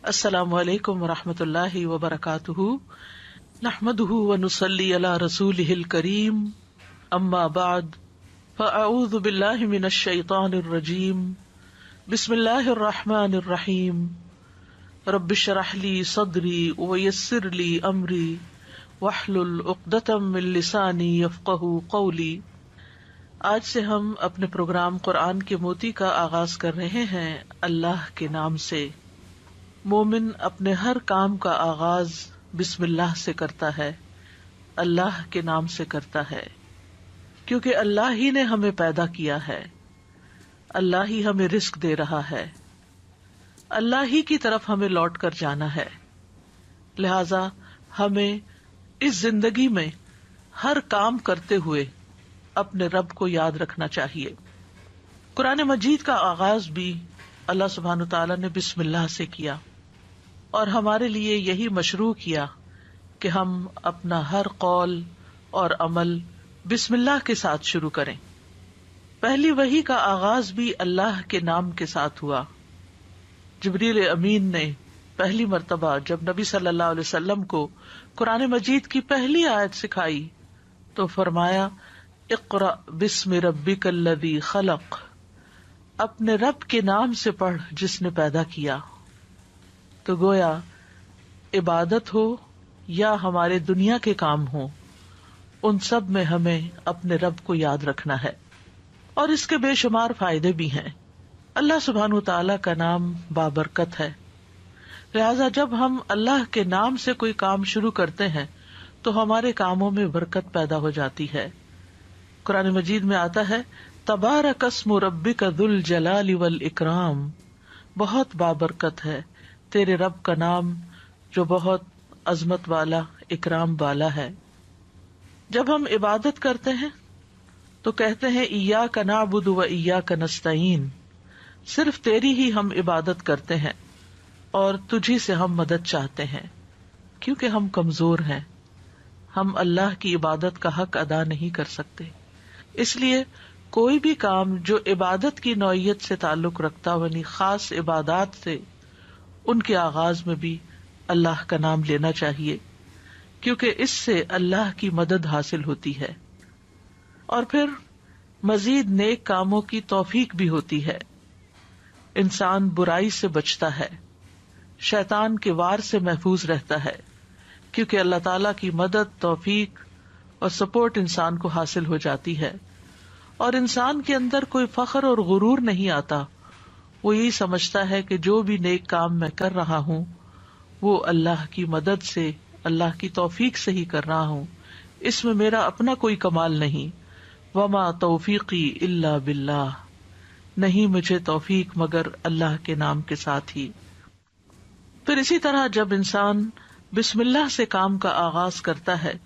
السلام علیکم ورحمۃ اللہ وبرکاتہ، نحمده ونصلی علی رسولہ الکریم، اما بعد فاعوذ باللہ من الشیطان الرجیم، بسم اللہ الرحمن الرحیم، رب اشرح لی صدری ویسر لی امری واحلل عقدۃ من لسانی یفقہوا قولی۔ آج سے ہم اپنے پروگرام قرآن کے موتی کا آغاز کر رہے ہیں اللہ کے نام سے۔ مومن اپنے ہر کام کا آغاز بسم اللہ سے کرتا ہے، اللہ کے نام سے کرتا ہے، کیونکہ اللہ ہی نے ہمیں پیدا کیا ہے، اللہ ہی ہمیں رزق دے رہا ہے، اللہ ہی کی طرف ہمیں لوٹ کر جانا ہے۔ لہذا ہمیں اس زندگی میں ہر کام کرتے ہوئے اپنے رب کو یاد رکھنا چاہیے۔ قرآن مجید کا آغاز بھی اللہ سبحانہ تعالیٰ نے بسم اللہ سے کیا، اور ہمارے لیے یہی مشروع کیا کہ ہم اپنا ہر قول اور عمل بسم اللہ کے ساتھ شروع کریں۔ پہلی وحی کا آغاز بھی اللہ کے نام کے ساتھ ہوا۔ جبریل امین نے پہلی مرتبہ جب نبی صلی اللہ علیہ وسلم کو قرآن مجید کی پہلی آیت سکھائی تو فرمایا، اقرأ بسم ربک الذی خلق، اپنے رب کے نام سے پڑھ جس نے پیدا کیا۔ تو گویا عبادت ہو یا ہمارے دنیا کے کام ہوں، ان سب میں ہمیں اپنے رب کو یاد رکھنا ہے، اور اس کے بے شمار فائدے بھی ہیں۔ اللہ سبحانہ تعالیٰ کا نام بابرکت ہے، لہذا جب ہم اللہ کے نام سے کوئی کام شروع کرتے ہیں تو ہمارے کاموں میں برکت پیدا ہو جاتی ہے۔ قرآن مجید میں آتا ہے، تبارک اسم ربک ذو الجلال والاکرام، بہت بابرکت ہے تیرے رب کا نام جو بہت عظمت والا، اکرام والا ہے۔ جب ہم عبادت کرتے ہیں تو کہتے ہیں ایاک نعبد و ایاک نستعین، صرف تیری ہی ہم عبادت کرتے ہیں اور تجھی سے ہم مدد چاہتے ہیں، کیونکہ ہم کمزور ہیں، ہم اللہ کی عبادت کا حق ادا نہیں کر سکتے۔ اس لیے کوئی بھی کام جو عبادت کی نوعیت سے تعلق رکھتا ہو، یعنی خاص عبادات سے، ان کے آغاز میں بھی اللہ کا نام لینا چاہیے، کیونکہ اس سے اللہ کی مدد حاصل ہوتی ہے، اور پھر مزید نیک کاموں کی توفیق بھی ہوتی ہے۔ انسان برائی سے بچتا ہے، شیطان کے وار سے محفوظ رہتا ہے، کیونکہ اللہ تعالی کی مدد، توفیق اور سپورٹ انسان کو حاصل ہو جاتی ہے، اور انسان کے اندر کوئی فخر اور غرور نہیں آتا۔ وہ یہی سمجھتا ہے کہ جو بھی نیک کام میں کر رہا ہوں وہ اللہ کی مدد سے، اللہ کی توفیق سے ہی کر رہا ہوں، اس میں میرا اپنا کوئی کمال نہیں۔ وما توفیقی الا باللہ، نہیں مجھے توفیق مگر اللہ کے نام کے ساتھ ہی۔ پھر اسی طرح جب انسان بسم اللہ سے کام کا آغاز کرتا ہے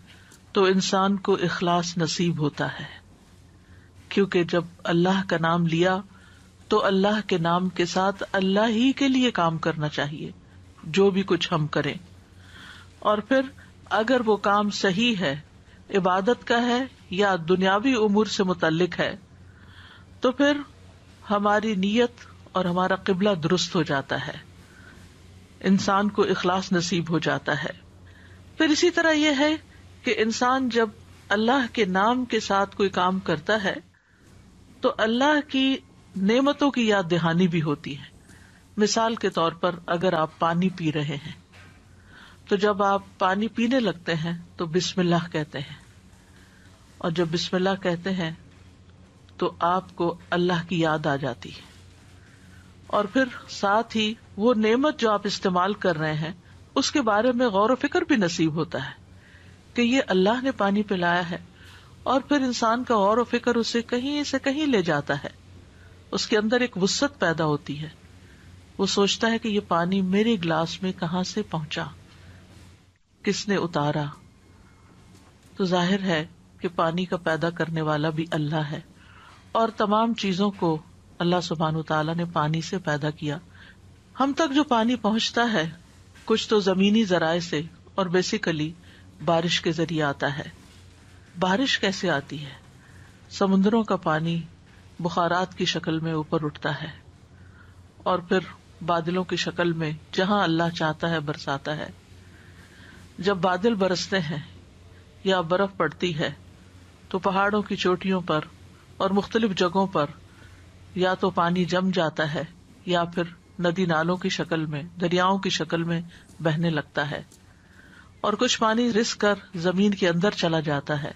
تو انسان کو اخلاص نصیب ہوتا ہے، کیونکہ جب اللہ کا نام لیا تو اللہ کے نام کے ساتھ اللہ ہی کے لیے کام کرنا چاہیے، جو بھی کچھ ہم کریں۔ اور پھر اگر وہ کام صحیح ہے، عبادت کا ہے یا دنیاوی امور سے متعلق ہے، تو پھر ہماری نیت اور ہمارا قبلہ درست ہو جاتا ہے، انسان کو اخلاص نصیب ہو جاتا ہے۔ پھر اسی طرح یہ ہے کہ انسان جب اللہ کے نام کے ساتھ کوئی کام کرتا ہے تو اللہ کی نعمتوں کی یاد دہانی بھی ہوتی ہے۔ مثال کے طور پر اگر آپ پانی پی رہے ہیں تو جب آپ پانی پینے لگتے ہیں تو بسم اللہ کہتے ہیں، اور جب بسم اللہ کہتے ہیں تو آپ کو اللہ کی یاد آ جاتی ہے، اور پھر ساتھ ہی وہ نعمت جو آپ استعمال کر رہے ہیں اس کے بارے میں غور و فکر بھی نصیب ہوتا ہے کہ یہ اللہ نے پانی پلایا ہے، اور پھر انسان کا غور و فکر اسے کہیں سے کہیں لے جاتا ہے، اس کے اندر ایک وسعت پیدا ہوتی ہے، وہ سوچتا ہے کہ یہ پانی میرے گلاس میں کہاں سے پہنچا، کس نے اتارا۔ تو ظاہر ہے کہ پانی کا پیدا کرنے والا بھی اللہ ہے، اور تمام چیزوں کو اللہ سبحانہ تعالیٰ نے پانی سے پیدا کیا۔ ہم تک جو پانی پہنچتا ہے کچھ تو زمینی ذرائع سے اور بیسیکلی بارش کے ذریعے آتا ہے۔ بارش کیسے آتی ہے؟ سمندروں کا پانی بخارات کی شکل میں اوپر اٹھتا ہے، اور پھر بادلوں کی شکل میں جہاں اللہ چاہتا ہے برساتا ہے. جب بادل برستے ہیں یا برف پڑتی ہے تو پہاڑوں کی چوٹیوں پر اور مختلف جگہوں پر یا تو پانی جم جاتا ہے یا پھر ندی نالوں کی شکل میں، دریاؤں کی شکل میں بہنے لگتا ہے، اور کچھ پانی رس کر زمین کے اندر چلا جاتا ہے،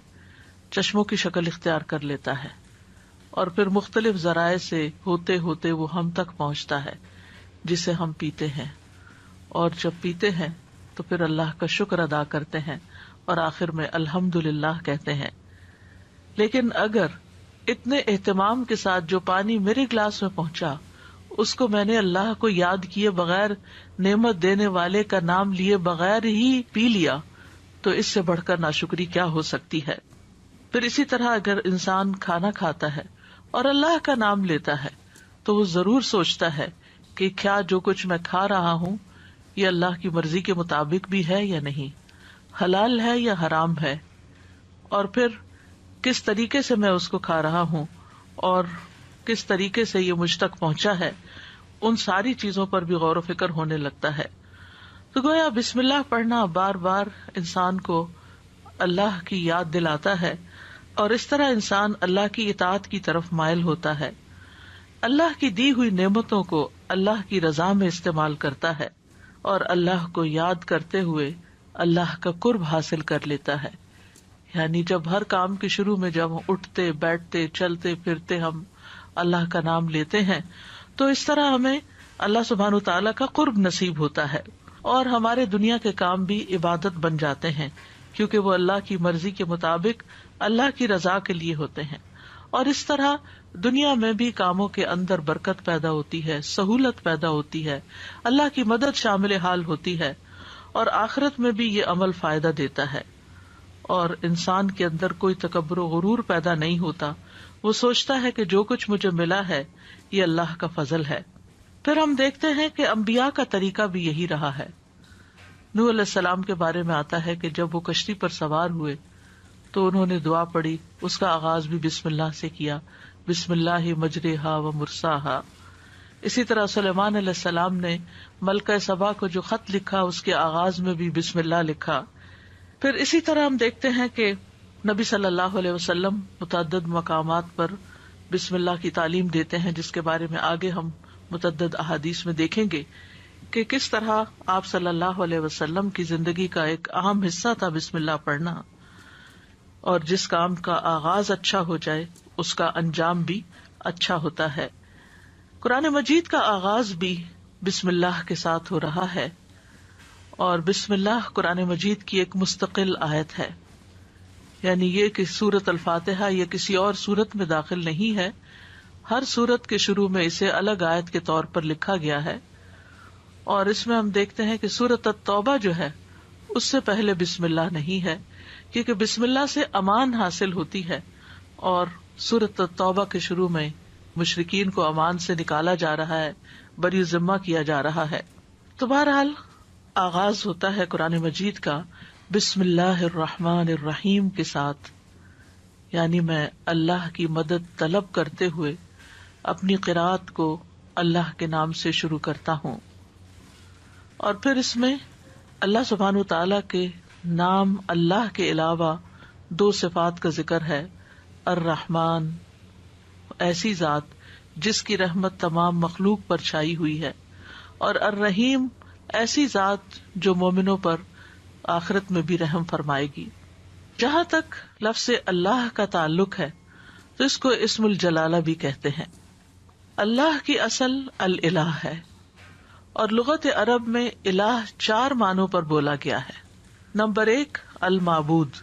چشموں کی شکل اختیار کر لیتا ہے، اور پھر مختلف ذرائع سے ہوتے ہوتے وہ ہم تک پہنچتا ہے جسے ہم پیتے ہیں، اور جب پیتے ہیں تو پھر اللہ کا شکر ادا کرتے ہیں اور آخر میں الحمدللہ کہتے ہیں. لیکن اگر اتنے اہتمام کے ساتھ جو پانی میرے گلاس میں پہنچا اس کو میں نے اللہ کو یاد کیے بغیر، نعمت دینے والے کا نام لیے بغیر ہی پی لیا، تو اس سے بڑھ کر ناشکری کیا ہو سکتی ہے. پھر اسی طرح اگر انسان کھانا کھاتا ہے اور اللہ کا نام لیتا ہے تو وہ ضرور سوچتا ہے کہ کیا جو کچھ میں کھا رہا ہوں یہ اللہ کی مرضی کے مطابق بھی ہے یا نہیں، حلال ہے یا حرام ہے، اور پھر کس طریقے سے میں اس کو کھا رہا ہوں اور کس طریقے سے یہ مجھ تک پہنچا ہے. ان ساری چیزوں پر بھی غور و فکر ہونے لگتا ہے. تو گویا بسم اللہ پڑھنا بار بار انسان کو اللہ کی یاد دلاتا ہے، اور اس طرح انسان اللہ کی اطاعت کی طرف مائل ہوتا ہے، اللہ کی دی ہوئی نعمتوں کو اللہ کی رضا میں استعمال کرتا ہے، اور اللہ کو یاد کرتے ہوئے اللہ کا قرب حاصل کر لیتا ہے. یعنی جب ہر کام کے شروع میں جب اٹھتے بیٹھتے چلتے پھرتے ہم اللہ کا نام لیتے ہیں تو اس طرح ہمیں اللہ سبحانہ وتعالیٰ کا قرب نصیب ہوتا ہے، اور ہمارے دنیا کے کام بھی عبادت بن جاتے ہیں کیونکہ وہ اللہ کی مرضی کے مطابق اللہ کی رضا کے لیے ہوتے ہیں. اور اس طرح دنیا میں بھی کاموں کے اندر برکت پیدا ہوتی ہے، سہولت پیدا ہوتی ہے، اللہ کی مدد شامل حال ہوتی ہے، اور آخرت میں بھی یہ عمل فائدہ دیتا ہے. اور انسان کے اندر کوئی تکبر و غرور پیدا نہیں ہوتا، وہ سوچتا ہے کہ جو کچھ مجھے ملا ہے یہ اللہ کا فضل ہے. پھر ہم دیکھتے ہیں کہ انبیاء کا طریقہ بھی یہی رہا ہے. نوح علیہ السلام کے بارے میں آتا ہے کہ جب وہ کشتی پر سوار ہوئے تو انہوں نے دعا پڑھی، اس کا آغاز بھی بسم اللہ سے کیا، بسم اللہ مجریہا و مرساہا. اسی طرح سلیمان علیہ السلام نے ملکہ سبا کو جو خط لکھا اس کے آغاز میں بھی بسم اللہ لکھا. پھر اسی طرح ہم دیکھتے ہیں کہ نبی صلی اللہ علیہ وسلم متعدد مقامات پر بسم اللہ کی تعلیم دیتے ہیں، جس کے بارے میں آگے ہم متعدد احادیث میں دیکھیں گے کہ کس طرح آپ صلی اللہ علیہ وسلم کی زندگی کا ایک اہم حصہ تھا بسم اللہ پڑھنا، اور جس کام کا آغاز اچھا ہو جائے اس کا انجام بھی اچھا ہوتا ہے. قرآن مجید کا آغاز بھی بسم اللہ کے ساتھ ہو رہا ہے، اور بسم اللہ قرآن مجید کی ایک مستقل آیت ہے. یعنی یہ کہ سورۃ الفاتحہ یہ کسی اور سورت میں داخل نہیں ہے، ہر سورت کے شروع میں اسے الگ آیت کے طور پر لکھا گیا ہے. اور اس میں ہم دیکھتے ہیں کہ سورۃ التوبہ جو ہے اس سے پہلے بسم اللہ نہیں ہے، کیونکہ بسم اللہ سے امان حاصل ہوتی ہے، اور سورۃ التوبہ کے شروع میں مشرکین کو امان سے نکالا جا رہا ہے، بری ذمہ کیا جا رہا ہے. تو بہرحال آغاز ہوتا ہے قرآن مجید کا بسم اللہ الرحمن الرحیم کے ساتھ، یعنی میں اللہ کی مدد طلب کرتے ہوئے اپنی قرات کو اللہ کے نام سے شروع کرتا ہوں. اور پھر اس میں اللہ سبحانہ وتعالیٰ کے نام اللہ کے علاوہ دو صفات کا ذکر ہے. الرحمن، ایسی ذات جس کی رحمت تمام مخلوق پر چھائی ہوئی ہے، اور الرحیم، ایسی ذات جو مومنوں پر آخرت میں بھی رحم فرمائے گی. جہاں تک لفظ اللہ کا تعلق ہے تو اس کو اسم الجلالہ بھی کہتے ہیں. اللہ کی اصل الالہ ہے، اور لغت عرب میں الہ 4 معنوں پر بولا گیا ہے. نمبر 1 المعبود،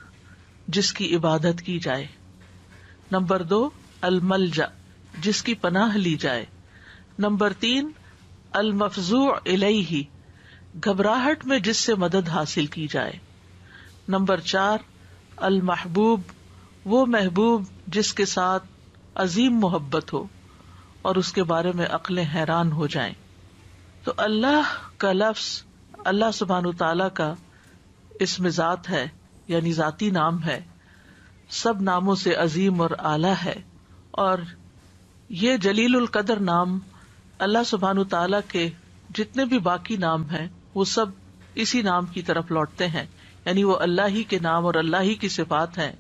جس کی عبادت کی جائے. نمبر 2 الملجأ، جس کی پناہ لی جائے. نمبر 3 المفزوع الیہ، گھبراہٹ میں جس سے مدد حاصل کی جائے. نمبر 4 المحبوب، وہ محبوب جس کے ساتھ عظیم محبت ہو اور اس کے بارے میں عقلیں حیران ہو جائیں. تو اللہ کا لفظ اللہ سبحانہ وتعالیٰ کا اسم ذات ہے، یعنی ذاتی نام ہے، سب ناموں سے عظیم اور اعلیٰ ہے. اور یہ جلیل القدر نام اللہ سبحانہ وتعالیٰ کے جتنے بھی باقی نام ہیں وہ سب اسی نام کی طرف لوٹتے ہیں، یعنی وہ اللہ ہی کے نام اور اللہ ہی کی صفات ہیں.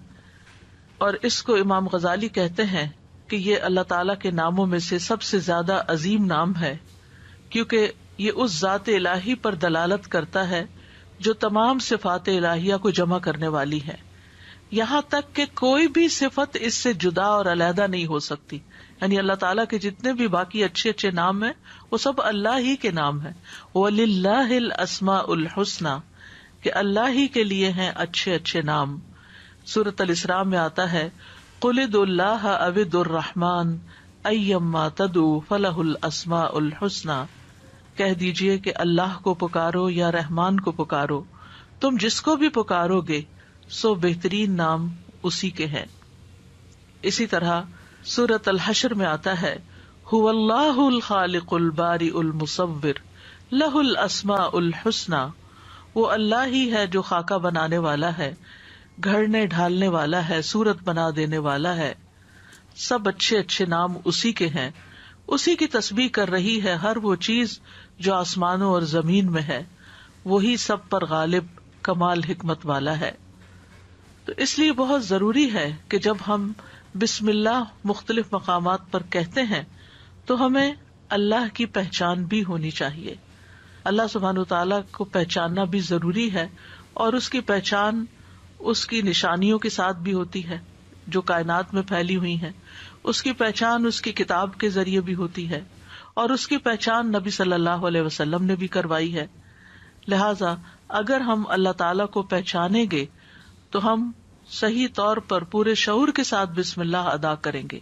اور اس کو امام غزالی کہتے ہیں کہ یہ اللہ تعالیٰ کے ناموں میں سے سب سے زیادہ عظیم نام ہے، کیونکہ یہ اس ذات الہی پر دلالت کرتا ہے جو تمام صفات الہیہ کو جمع کرنے والی ہے، یہاں تک کہ کوئی بھی صفت اس سے جدا اور علیحدہ نہیں ہو سکتی. یعنی اللہ تعالیٰ کے جتنے بھی باقی اچھے اچھے نام ہیں وہ سب اللہ ہی کے نام ہیں. وَلِلَّهِ الْأَسْمَاءُ الْحُسْنَى، کہ اللہ ہی کے لیے ہیں اچھے اچھے نام. سورۃ الاسراء میں آتا ہے قُلِ ادْعُوا اللَّهَ أَوِ ادْعُوا الرَّحْمَٰنَ أَيَّمَّا تَدْعُوا فَلَهُ الْأَسْمَاءُ الْحُسْنَى، کہہ دیجئے کہ اللہ کو پکارو یا رحمان کو پکارو، تم جس کو بھی پکارو گے سو بہترین نام اسی کے ہیں. اسی طرح سورۃ الحشر میں آتا ہے هو اللہ الخالق البارئ المصور لہ الاسماء الحسنى، وہ اللہ ہی ہے جو خاکہ بنانے والا ہے، گھڑنے ڈھالنے والا ہے، صورت بنا دینے والا ہے. سب اچھے اچھے نام اسی کے ہیں. اسی کی تسبیح کر رہی ہے ہر وہ چیز جو آسمانوں اور زمین میں ہے، وہی سب پر غالب کمال حکمت والا ہے. تو اس لیے بہت ضروری ہے کہ جب ہم بسم اللہ مختلف مقامات پر کہتے ہیں تو ہمیں اللہ کی پہچان بھی ہونی چاہیے. اللہ سبحانہ وتعالیٰ کو پہچاننا بھی ضروری ہے، اور اس کی پہچان اس کی نشانیوں کے ساتھ بھی ہوتی ہے جو کائنات میں پھیلی ہوئی ہیں. اس کی پہچان اس کی کتاب کے ذریعے بھی ہوتی ہے، اور اس کی پہچان نبی صلی اللہ علیہ وسلم نے بھی کروائی ہے. لہذا اگر ہم اللہ تعالیٰ کو پہچانیں گے تو ہم صحیح طور پر پورے شعور کے ساتھ بسم اللہ ادا کریں گے.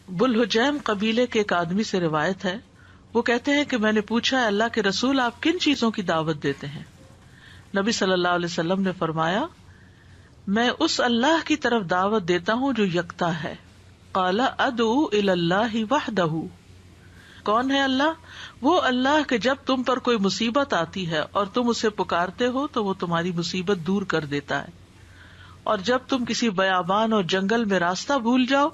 بلحجیم قبیلے کے ایک آدمی سے روایت ہے، وہ کہتے ہیں کہ میں نے پوچھا اللہ کے رسول آپ کن چیزوں کی دعوت دیتے ہیں؟ نبی صلی اللہ علیہ وسلم نے فرمایا میں اس اللہ کی طرف دعوت دیتا ہوں جو یکتا ہے. قال ادعو الی اللہ وحدہ، کون ہے اللہ؟ وہ اللہ کہ جب تم پر کوئی مصیبت آتی ہے اور تم اسے پکارتے ہو تو وہ تمہاری مصیبت دور کر دیتا ہے، اور جب تم کسی بیابان اور جنگل میں راستہ بھول جاؤ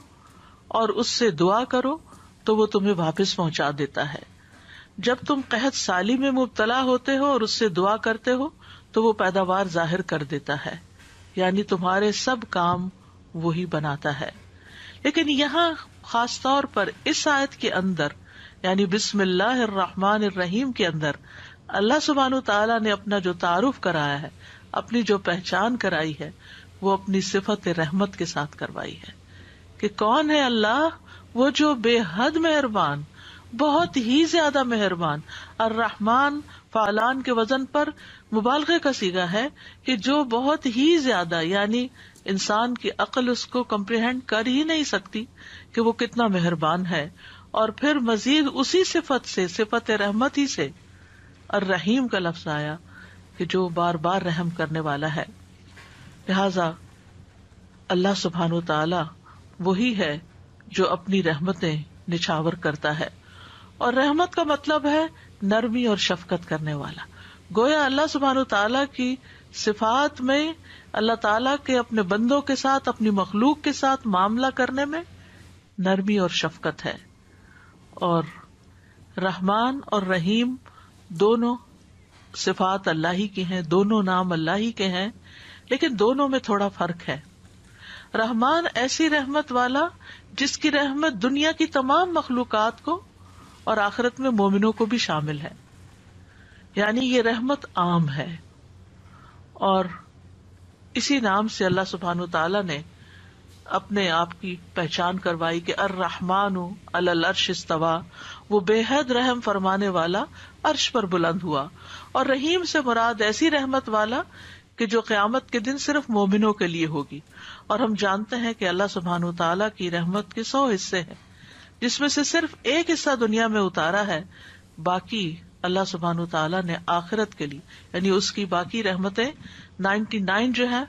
اور اس سے دعا کرو تو وہ تمہیں واپس پہنچا دیتا ہے. جب تم قحط سالی میں مبتلا ہوتے ہو اور اس سے دعا کرتے ہو تو وہ پیداوار ظاہر کر دیتا ہے. یعنی تمہارے سب کام وہی بناتا ہے. لیکن یہاں خاص طور پر اس آیت کے اندر یعنی بسم اللہ الرحمن الرحیم کے اندر اللہ سبحانہ تعالیٰ نے اپنا جو تعارف کرایا ہے، اپنی جو پہچان کرائی ہے، وہ اپنی صفت رحمت کے ساتھ کروائی ہے کہ کون ہے اللہ؟ وہ جو بے حد مہربان، بہت ہی زیادہ مہربان. الرحمن فعلان کے وزن پر مبالغے کا صیغہ ہے کہ جو بہت ہی زیادہ، یعنی انسان کی عقل اس کو کمپریہینڈ کر ہی نہیں سکتی کہ وہ کتنا مہربان ہے. اور پھر مزید اسی صفت سے، صفت رحمت ہی سے الرحیم کا لفظ آیا کہ جو بار بار رحم کرنے والا ہے. لہذا اللہ سبحانہ تعالی وہی ہے جو اپنی رحمتیں نچھاور کرتا ہے، اور رحمت کا مطلب ہے نرمی اور شفقت کرنے والا. گویا اللہ سبحانہ تعالی کی صفات میں اللہ تعالیٰ کے اپنے بندوں کے ساتھ، اپنی مخلوق کے ساتھ معاملہ کرنے میں نرمی اور شفقت ہے. اور رحمان اور رحیم دونوں صفات اللہ ہی کی ہیں، دونوں نام اللہ ہی کے ہیں، لیکن دونوں میں تھوڑا فرق ہے. رحمان ایسی رحمت والا جس کی رحمت دنیا کی تمام مخلوقات کو اور آخرت میں مومنوں کو بھی شامل ہے، یعنی یہ رحمت عام ہے. اور اسی نام سے اللہ سبحانہ تعالیٰ نے اپنے آپ کی پہچان کروائی کہ الرحمن علی العرش استویٰ، وہ بے حد رحم فرمانے والا عرش پر بلند ہوا. اور رحیم سے مراد ایسی رحمت والا کہ جو قیامت کے دن صرف مومنوں کے لیے ہوگی. اور ہم جانتے ہیں کہ اللہ سبحانہ تعالیٰ کی رحمت کے 100 حصے ہیں، جس میں سے صرف ایک حصہ دنیا میں اتارا ہے، باقی اللہ سبحانہ تعالیٰ نے آخرت کے لیے، یعنی اس کی باقی رحمتیں 99 جو ہیں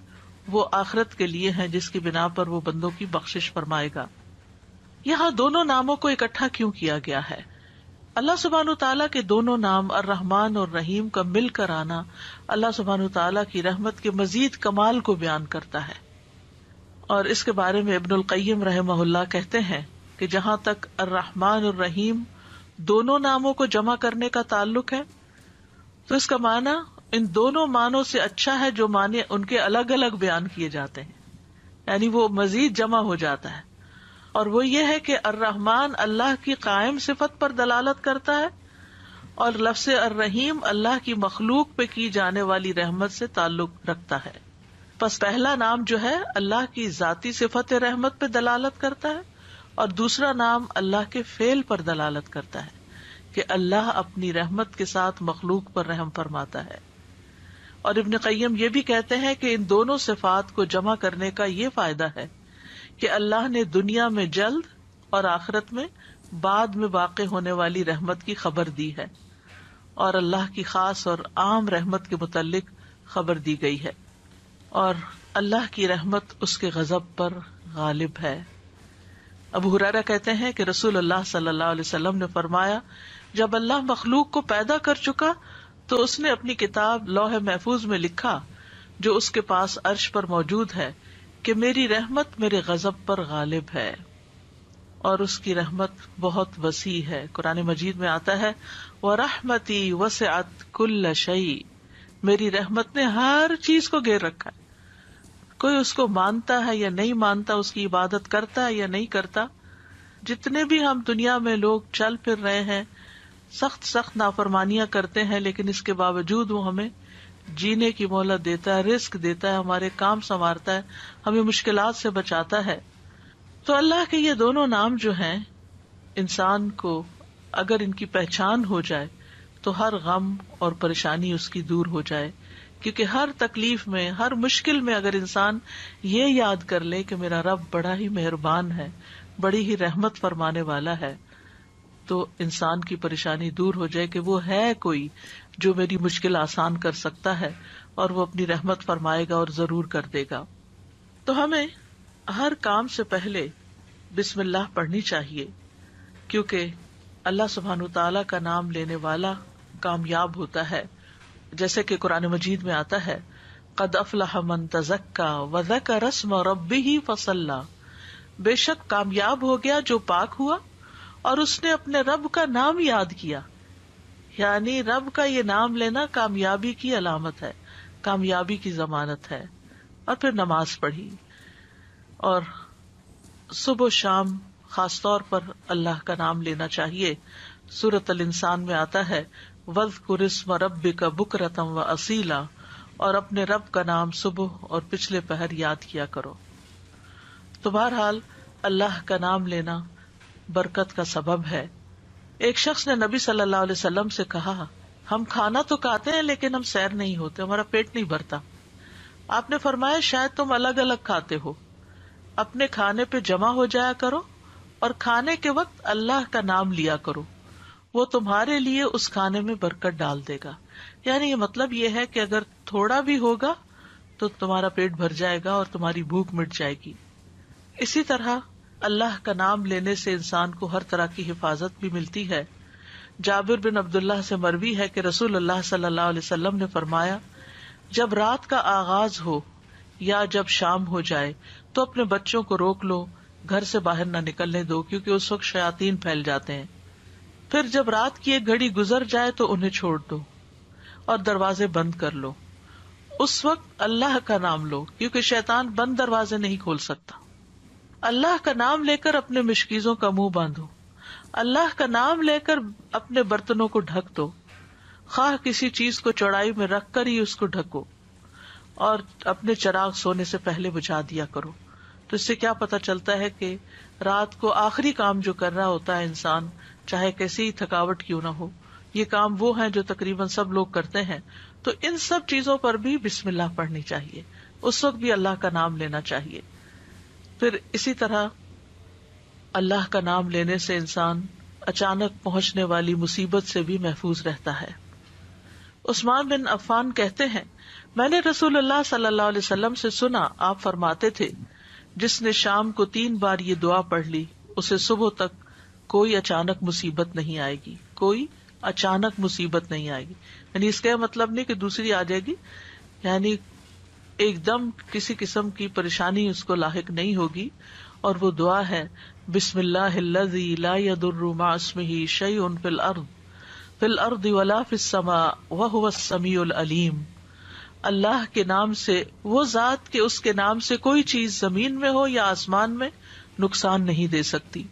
وہ آخرت کے لیے ہیں، جس کی بنا پر وہ بندوں کی بخشش فرمائے گا. یہاں دونوں ناموں کو اکٹھا کیوں کیا گیا ہے؟ اللہ سبحانہ تعالیٰ کے دونوں نام الرحمن اور رحیم کا مل کر آنا اللہ سبحانہ تعالیٰ کی رحمت کے مزید کمال کو بیان کرتا ہے. اور اس کے بارے میں ابن القیم رحمہ اللہ کہتے ہیں کہ جہاں تک الرحمن الرحیم دونوں ناموں کو جمع کرنے کا تعلق ہے تو اس کا معنی ان دونوں معنوں سے اچھا ہے جو معنی ان کے الگ الگ بیان کیے جاتے ہیں، یعنی وہ مزید جمع ہو جاتا ہے. اور وہ یہ ہے کہ الرحمن اللہ کی قائم صفت پر دلالت کرتا ہے اور لفظ الرحیم اللہ کی مخلوق پہ کی جانے والی رحمت سے تعلق رکھتا ہے. پس پہلا نام جو ہے اللہ کی ذاتی صفت رحمت پہ دلالت کرتا ہے اور دوسرا نام اللہ کے فعل پر دلالت کرتا ہے کہ اللہ اپنی رحمت کے ساتھ مخلوق پر رحم فرماتا ہے. اور ابن قیم یہ بھی کہتے ہیں کہ ان دونوں صفات کو جمع کرنے کا یہ فائدہ ہے کہ اللہ نے دنیا میں جلد اور آخرت میں بعد میں واقع ہونے والی رحمت کی خبر دی ہے اور اللہ کی خاص اور عام رحمت کے متعلق خبر دی گئی ہے، اور اللہ کی رحمت اس کے غضب پر غالب ہے. ابو ہریرہ کہتے ہیں کہ رسول اللہ صلی اللہ علیہ وسلم نے فرمایا، جب اللہ مخلوق کو پیدا کر چکا تو اس نے اپنی کتاب لوح محفوظ میں لکھا جو اس کے پاس عرش پر موجود ہے کہ میری رحمت میرے غضب پر غالب ہے، اور اس کی رحمت بہت وسیع ہے. قرآن مجید میں آتا ہے وَرَحْمَتِي وَسِعَتْ كُلَّ شَيْءٍ، میری رحمت نے ہر چیز کو گھیر رکھا ہے. کوئی اس کو مانتا ہے یا نہیں مانتا، اس کی عبادت کرتا ہے یا نہیں کرتا، جتنے بھی ہم دنیا میں لوگ چل پھر رہے ہیں، سخت نافرمانیاں کرتے ہیں، لیکن اس کے باوجود وہ ہمیں جینے کی مہلت دیتا ہے، رزق دیتا ہے، ہمارے کام سنوارتا ہے، ہمیں مشکلات سے بچاتا ہے. تو اللہ کے یہ دونوں نام جو ہیں، انسان کو اگر ان کی پہچان ہو جائے تو ہر غم اور پریشانی اس کی دور ہو جائے، کیونکہ ہر تکلیف میں، ہر مشکل میں اگر انسان یہ یاد کر لے کہ میرا رب بڑا ہی مہربان ہے، بڑی ہی رحمت فرمانے والا ہے، تو انسان کی پریشانی دور ہو جائے کہ وہ ہے کوئی جو میری مشکل آسان کر سکتا ہے، اور وہ اپنی رحمت فرمائے گا اور ضرور کر دے گا. تو ہمیں ہر کام سے پہلے بسم اللہ پڑھنی چاہیے، کیونکہ اللہ سبحانہ تعالیٰ کا نام لینے والا کامیاب ہوتا ہے. جیسے کہ قرآن مجید میں آتا ہے قد افلح من تزکا وذکر اسم ربہ فصلی، بے شک کامیاب ہو گیا جو پاک ہوا اور اس نے اپنے رب کا نام یاد کیا. یعنی رب کا یہ نام لینا کامیابی کی علامت ہے، کامیابی کی ضمانت ہے. اور پھر نماز پڑھی، اور صبح و شام خاص طور پر اللہ کا نام لینا چاہیے. سورۃ الانسان میں آتا ہے وَاذْكُرِ اسْمَ رَبِّكَ بُكْرَةً وَأَصِيلًا، اور اپنے رب کا نام صبح اور پچھلے پہر یاد کیا کرو. تو بہرحال اللہ کا نام لینا برکت کا سبب ہے. ایک شخص نے نبی صلی اللہ علیہ وسلم سے کہا، ہم کھانا تو کھاتے ہیں لیکن ہم سیر نہیں ہوتے، ہمارا پیٹ نہیں بھرتا. آپ نے فرمایا شاید تم الگ الگ کھاتے ہو، اپنے کھانے پہ جمع ہو جایا کرو اور کھانے کے وقت اللہ کا نام لیا کرو، وہ تمہارے لیے اس کھانے میں برکت ڈال دے گا. یعنی یہ مطلب یہ ہے کہ اگر تھوڑا بھی ہوگا تو تمہارا پیٹ بھر جائے گا اور تمہاری بھوک مٹ جائے گی. اسی طرح اللہ کا نام لینے سے انسان کو ہر طرح کی حفاظت بھی ملتی ہے. جابر بن عبداللہ سے مروی ہے کہ رسول اللہ صلی اللہ علیہ وسلم نے فرمایا، جب رات کا آغاز ہو یا جب شام ہو جائے تو اپنے بچوں کو روک لو، گھر سے باہر نہ نکلنے دو، کیونکہ اس وقت شیاطین پھیل جاتے ہیں. پھر جب رات کی ایک گھڑی گزر جائے تو انہیں چھوڑ دو اور دروازے بند کر لو. اس وقت اللہ کا نام لو، کیونکہ شیطان بند دروازے نہیں کھول سکتا. اللہ کا نام لے کر اپنے مشکیزوں کا منہ باندھو، اللہ کا نام لے کر اپنے برتنوں کو ڈھک دو، خواہ کسی چیز کو چوڑائی میں رکھ کر ہی اس کو ڈھکو، اور اپنے چراغ سونے سے پہلے بجھا دیا کرو. تو اس سے کیا پتہ چلتا ہے کہ رات کو آخری کام جو کر رہا ہوتا ہے انسان، چاہے کیسی تھکاوٹ کیوں نہ ہو، یہ کام وہ ہیں جو تقریباً سب لوگ کرتے ہیں. تو ان سب چیزوں پر بھی بسم اللہ پڑھنی چاہیے، اس وقت بھی اللہ کا نام لینا چاہیے. پھر اسی طرح اللہ کا نام لینے سے انسان اچانک پہنچنے والی مصیبت سے بھی محفوظ رہتا ہے. عثمان بن عفان کہتے ہیں، میں نے رسول اللہ صلی اللہ علیہ وسلم سے سنا، آپ فرماتے تھے، جس نے شام کو 3 بار یہ دعا پڑھ لی اسے صبح تک کوئی اچانک مصیبت نہیں آئے گی، کوئی اچانک مصیبت نہیں آئے گی. یعنی اس کا مطلب نہیں کہ دوسری آ جائے گی، یعنی ایک دم کسی قسم کی پریشانی اس کو لاحق نہیں ہوگی. اور وہ دعا ہے بسم اللہ الذی لا یضر مع اسمہ شیء فی الارض ولا فی السماء وہو السمیع العلیم. اللہ کے نام سے، وہ ذات کہ اس کے نام سے کوئی چیز زمین میں ہو یا آسمان میں نقصان نہیں دے سکتی،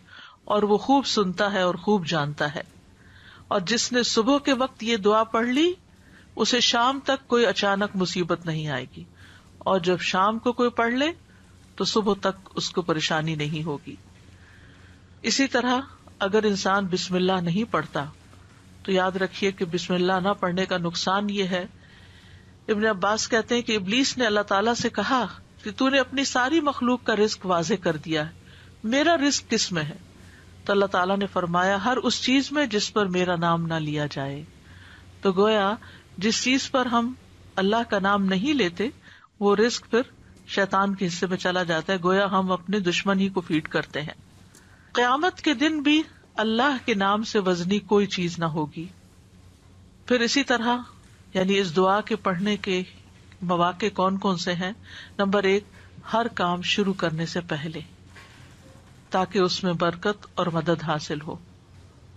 اور وہ خوب سنتا ہے اور خوب جانتا ہے. اور جس نے صبح کے وقت یہ دعا پڑھ لی اسے شام تک کوئی اچانک مصیبت نہیں آئے گی، اور جب شام کو کوئی پڑھ لے تو صبح تک اس کو پریشانی نہیں ہوگی. اسی طرح اگر انسان بسم اللہ نہیں پڑھتا تو یاد رکھیے کہ بسم اللہ نہ پڑھنے کا نقصان یہ ہے. ابن عباس کہتے ہیں کہ ابلیس نے اللہ تعالیٰ سے کہا کہ تو نے اپنی ساری مخلوق کا رزق واضح کر دیا ہے، میرا رزق کس میں ہے؟ تو اللہ تعالیٰ نے فرمایا ہر اس چیز میں جس پر میرا نام نہ لیا جائے. تو گویا جس چیز پر ہم اللہ کا نام نہیں لیتے وہ رزق پھر شیطان کے حصے میں چلا جاتا ہے، گویا ہم اپنے دشمن ہی کو فیڈ کرتے ہیں. قیامت کے دن بھی اللہ کے نام سے وزنی کوئی چیز نہ ہوگی. پھر اسی طرح یعنی اس دعا کے پڑھنے کے مواقع کون کون سے ہیں؟ نمبر 1، ہر کام شروع کرنے سے پہلے، تاکہ اس میں برکت اور مدد حاصل ہو،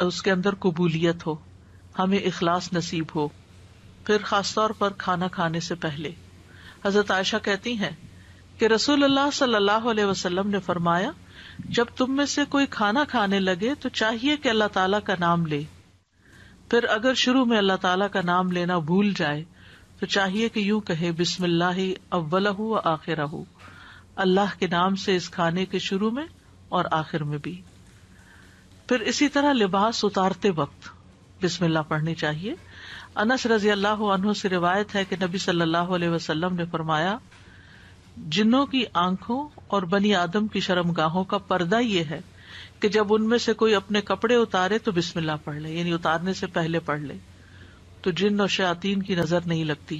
اس کے اندر قبولیت ہو، ہمیں اخلاص نصیب ہو. پھر خاص طور پر کھانا کھانے سے پہلے حضرت عائشہ کہتی ہیں کہ رسول اللہ صلی اللہ علیہ وسلم نے فرمایا جب تم میں سے کوئی کھانا کھانے لگے تو چاہیے کہ اللہ تعالیٰ کا نام لے، پھر اگر شروع میں اللہ تعالیٰ کا نام لینا بھول جائے تو چاہیے کہ یوں کہے بسم اللہ اولہ و آخرہ، اللہ کے نام سے اس کھانے کے شروع میں اور آخر میں بھی. پھر اسی طرح لباس اتارتے وقت بسم اللہ پڑھنی چاہیے. انس رضی اللہ عنہ سے روایت ہے کہ نبی صلی اللہ علیہ وسلم نے فرمایا جنوں کی آنکھوں اور بنی آدم کی شرمگاہوں کا پردہ یہ ہے کہ جب ان میں سے کوئی اپنے کپڑے اتارے تو بسم اللہ پڑھ لے، یعنی اتارنے سے پہلے پڑھ لے، تو جن اور شیاطین کی نظر نہیں لگتی.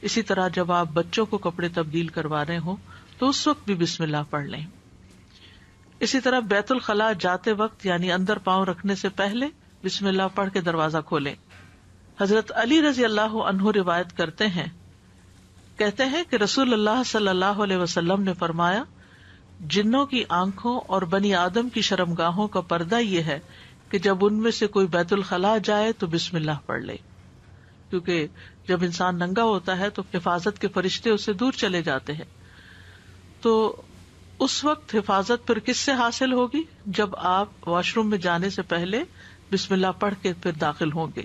اسی طرح جب آپ بچوں کو کپڑے تبدیل کروا رہے ہوں تو اس وقت بھی بسم اللہ پڑھ لیں. اسی طرح بیت الخلاء جاتے وقت یعنی اندر پاؤں رکھنے سے پہلے بسم اللہ پڑھ کے دروازہ کھولیں. حضرت علی رضی اللہ عنہ روایت کرتے ہیں، کہتے ہیں کہ رسول اللہ صلی اللہ علیہ وسلم نے فرمایا جنوں کی آنکھوں اور بنی آدم کی شرمگاہوں کا پردہ یہ ہے کہ جب ان میں سے کوئی بیت الخلاء جائے تو بسم اللہ پڑھ لے، کیونکہ جب انسان ننگا ہوتا ہے تو حفاظت کے فرشتے اسے دور چلے جاتے ہیں. تو اس وقت حفاظت پھر کس سے حاصل ہوگی؟ جب آپ واش روم میں جانے سے پہلے بسم اللہ پڑھ کے پھر داخل ہوں گے.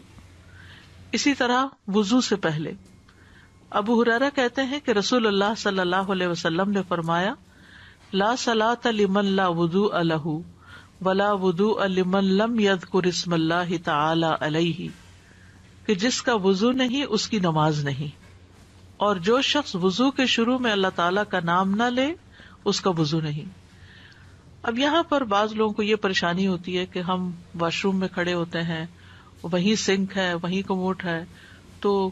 اسی طرح وضو سے پہلے ابو ہریرہ کہتے ہیں کہ رسول اللہ صلی اللہ علیہ وسلم نے فرمایا لا صلاۃ لمن لا وضوء له ولا وضوء لمن لم يذكر اسم اللہ تعالی علیہ، کہ جس کا وضو نہیں اس کی نماز نہیں، اور جو شخص وضو کے شروع میں اللہ تعالیٰ کا نام نہ لے اس کا وضو نہیں. اب یہاں پر بعض لوگوں کو یہ پریشانی ہوتی ہے کہ ہم واش روم میں کھڑے ہوتے ہیں، وہیں سنک ہے، وہیں کموڈ ہے، تو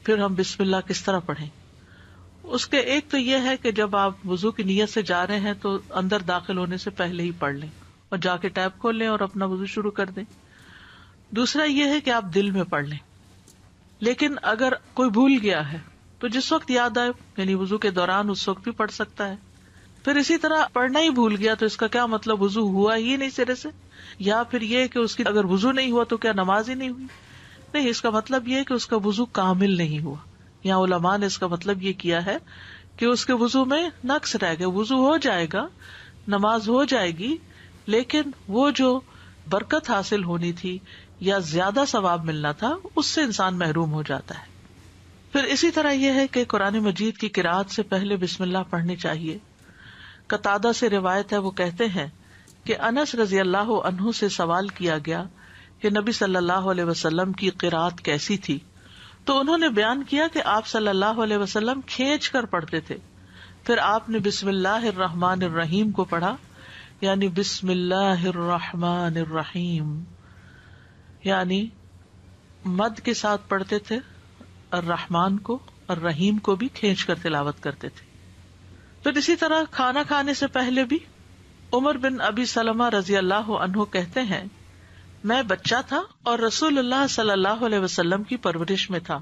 پھر ہم بسم اللہ کس طرح پڑھیں؟ اس کے ایک تو یہ ہے کہ جب آپ وضو کی نیت سے جا رہے ہیں تو اندر داخل ہونے سے پہلے ہی پڑھ لیں اور جا کے ٹیپ کھول لیں اور اپنا وضو شروع کر دیں. دوسرا یہ ہے کہ آپ دل میں پڑھ لیں، لیکن اگر کوئی بھول گیا ہے تو جس وقت یاد آئے یعنی وضو کے دوران اس وقت بھی پڑھ سکتا ہے. پھر اسی طرح پڑھنا ہی بھول گیا تو اس کا کیا مطلب وضو ہوا ہی نہیں سرے سے، یا پھر یہ کہ اس کی اگر وضو نہیں ہوا تو کیا نماز ہی نہیں ہوئی؟ نہیں، اس کا مطلب یہ کہ اس کا وضو کامل نہیں ہوا. یہاں علماء نے اس کا مطلب یہ کیا ہے کہ اس کے وضو میں نقص رہ گیا. وضو ہو جائے گا، نماز ہو جائے گی، لیکن وہ جو برکت حاصل ہونی تھی یا زیادہ ثواب ملنا تھا اس سے انسان محروم ہو جاتا ہے. پھر اسی طرح یہ ہے کہ قرآن مجید کی قرأت سے پہلے بسم اللہ پڑھنی چاہیے. قتادہ سے روایت ہے، وہ کہتے ہیں کہ انس رضی اللہ عنہ سے سوال کیا گیا کہ نبی صلی اللہ علیہ وسلم کی قرأت کیسی تھی، تو انہوں نے بیان کیا کہ آپ صلی اللہ علیہ وسلم کھینچ کر پڑھتے تھے. پھر آپ نے بسم اللہ الرحمن الرحیم کو پڑھا، یعنی بسم اللہ الرحمن الرحیم، یعنی مد کے ساتھ پڑھتے تھے الرحمن کو، اور رحیم کو بھی کھینچ کر تلاوت کرتے تھے. پھر اسی طرح کھانا کھانے سے پہلے بھی عمر بن ابی سلمہ رضی اللہ عنہ کہتے ہیں میں بچہ تھا اور رسول اللہ صلی اللہ علیہ وسلم کی پرورش میں تھا.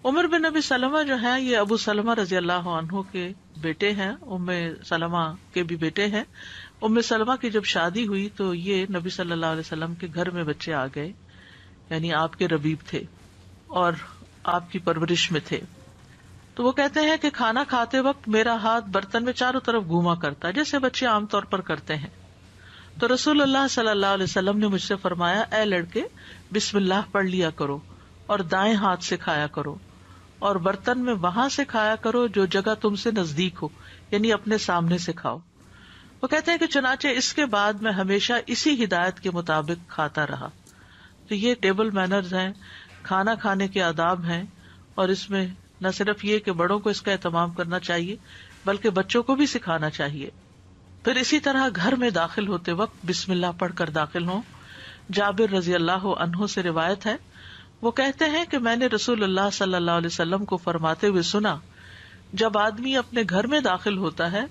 عمر بن ابی سلمہ جو ہیں یہ ابو سلمہ رضی اللہ عنہ کے بیٹے ہیں، ام سلمہ کے بھی بیٹے ہیں. ام سلمہ کی جب شادی ہوئی تو یہ نبی صلی اللہ علیہ وسلم کے گھر میں بچے آ گئے، یعنی آپ کے ربیب تھے اور آپ کی پرورش میں تھے. تو وہ کہتے ہیں کہ کھانا کھاتے وقت میرا ہاتھ برتن میں چاروں طرف گھوما کرتا ہے جیسے بچے عام طور پر کرتے ہیں. تو رسول اللہ صلی اللہ علیہ وسلم نے مجھ سے فرمایا، اے لڑکے بسم اللہ پڑھ لیا کرو اور دائیں ہاتھ سے کھایا کرو، اور برتن میں وہاں سے کھایا کرو جو جگہ تم سے نزدیک ہو، یعنی اپنے سامنے سے کھاؤ. وہ کہتے ہیں کہ چنانچہ اس کے بعد میں ہمیشہ اسی ہدایت کے مطابق کھاتا رہا. تو یہ ٹیبل مینرز ہیں، کھانا کھانے کے آداب ہیں، اور اس میں نہ صرف یہ کہ بڑوں کو اس کا اہتمام کرنا چاہیے بلکہ بچوں کو بھی سکھانا چاہیے. پھر اسی طرح گھر میں داخل ہوتے وقت بسم اللہ پڑھ کر داخل ہوں. جابر رضی اللہ عنہ سے روایت ہے، وہ کہتے ہیں کہ میں نے رسول اللہ صلی اللہ علیہ وسلم کو فرماتے ہوئے سنا، جب آدمی اپنے گھر میں داخل ہوتا ہے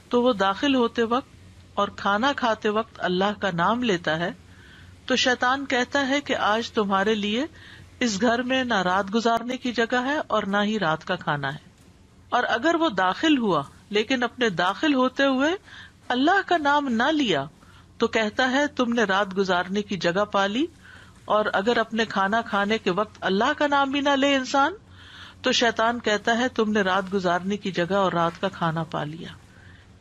تو وہ داخل ہوتے وقت اور کھانا کھاتے وقت اللہ کا نام لیتا ہے تو شیطان کہتا ہے کہ آج تمہارے لیے اس گھر میں نہ رات گزارنے کی جگہ ہے اور نہ ہی رات کا کھانا ہے. اور اگر وہ داخل ہوا لیکن اپنے داخل ہوتے ہوئے اللہ کا نام نہ لیا تو کہتا ہے تم نے رات گزارنے کی جگہ پا لی. اور اگر اپنے کھانا کھانے کے وقت اللہ کا نام بھی نہ لے انسان تو شیطان کہتا ہے تم نے رات گزارنے کی جگہ اور رات کا کھانا پا لیا،